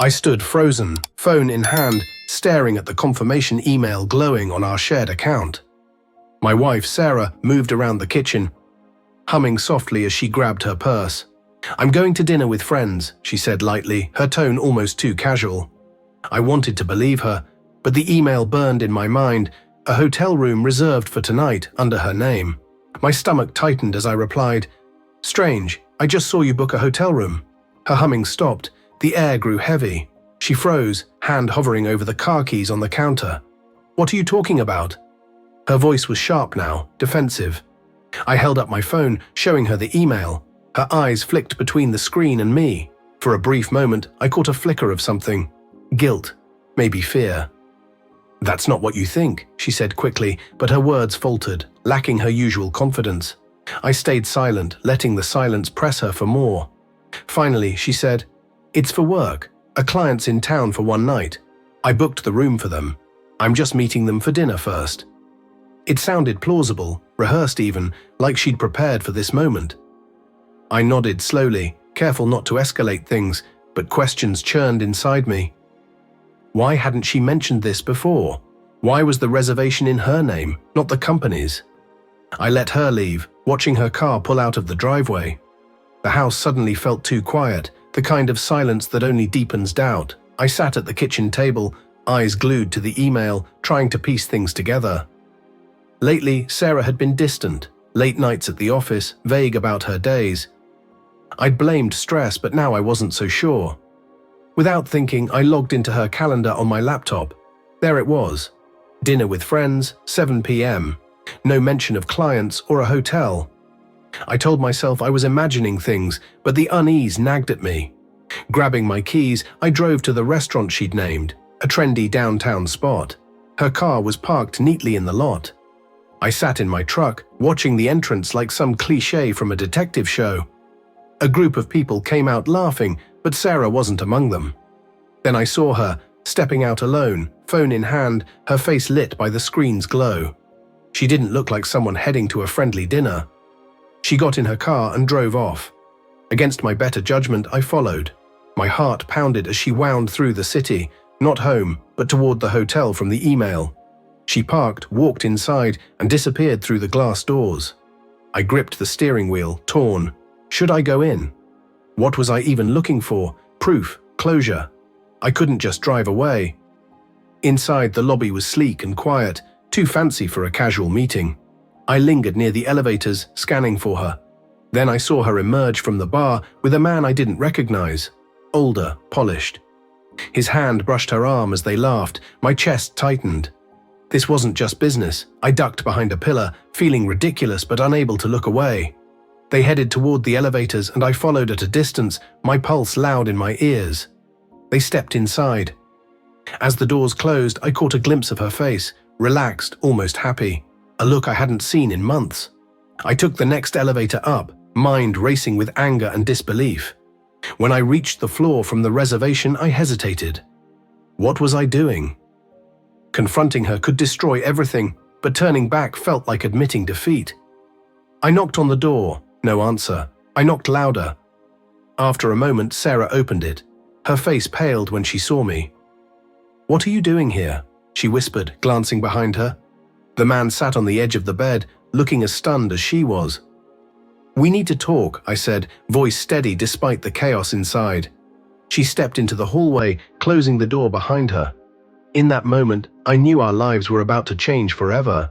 I stood frozen, phone in hand, staring at the confirmation email glowing on our shared account. My wife, Sarah, moved around the kitchen, humming softly as she grabbed her purse. "I'm going to dinner with friends," she said lightly, her tone almost too casual. I wanted to believe her, but the email burned in my mind, a hotel room reserved for tonight under her name. My stomach tightened as I replied, "Strange, I just saw you book a hotel room." Her humming stopped, the air grew heavy. She froze, hand hovering over the car keys on the counter. "What are you talking about?" Her voice was sharp now, defensive. I held up my phone, showing her the email. Her eyes flicked between the screen and me. For a brief moment, I caught a flicker of something. Guilt, maybe fear. "That's not what you think," she said quickly, but her words faltered, lacking her usual confidence. I stayed silent, letting the silence press her for more. Finally, she said, "It's for work. A client's in town for one night. I booked the room for them. I'm just meeting them for dinner first." It sounded plausible, rehearsed even, like she'd prepared for this moment. I nodded slowly, careful not to escalate things, but questions churned inside me. Why hadn't she mentioned this before? Why was the reservation in her name, not the company's? I let her leave, watching her car pull out of the driveway. The house suddenly felt too quiet, the kind of silence that only deepens doubt. I sat at the kitchen table, eyes glued to the email, trying to piece things together. Lately, Sarah had been distant, late nights at the office, vague about her days. I'd blamed stress, but now I wasn't so sure. Without thinking, I logged into her calendar on my laptop. There it was. Dinner with friends, 7 p.m. No mention of clients or a hotel. I told myself I was imagining things, but the unease nagged at me. Grabbing my keys, I drove to the restaurant she'd named, a trendy downtown spot. Her car was parked neatly in the lot. I sat in my truck, watching the entrance like some cliché from a detective show. A group of people came out laughing, but Sarah wasn't among them. Then I saw her, stepping out alone, phone in hand, her face lit by the screen's glow. She didn't look like someone heading to a friendly dinner. She got in her car and drove off. Against my better judgment, I followed. My heart pounded as she wound through the city, not home, but toward the hotel from the email. She parked, walked inside, and disappeared through the glass doors. I gripped the steering wheel, torn. Should I go in? What was I even looking for? Proof, closure. I couldn't just drive away. Inside, the lobby was sleek and quiet, too fancy for a casual meeting. I lingered near the elevators, scanning for her. Then I saw her emerge from the bar with a man I didn't recognize. Older, polished. His hand brushed her arm as they laughed. My chest tightened. This wasn't just business. I ducked behind a pillar, feeling ridiculous but unable to look away. They headed toward the elevators and I followed at a distance, my pulse loud in my ears. They stepped inside. As the doors closed, I caught a glimpse of her face, relaxed, almost happy, a look I hadn't seen in months. I took the next elevator up, mind racing with anger and disbelief. When I reached the floor from the reservation, I hesitated. What was I doing? Confronting her could destroy everything, but turning back felt like admitting defeat. I knocked on the door, no answer. I knocked louder. After a moment, Sarah opened it. Her face paled when she saw me. "What are you doing here?" she whispered, glancing behind her. The man sat on the edge of the bed, looking as stunned as she was. "We need to talk," I said, voice steady despite the chaos inside. She stepped into the hallway, closing the door behind her. In that moment, I knew our lives were about to change forever.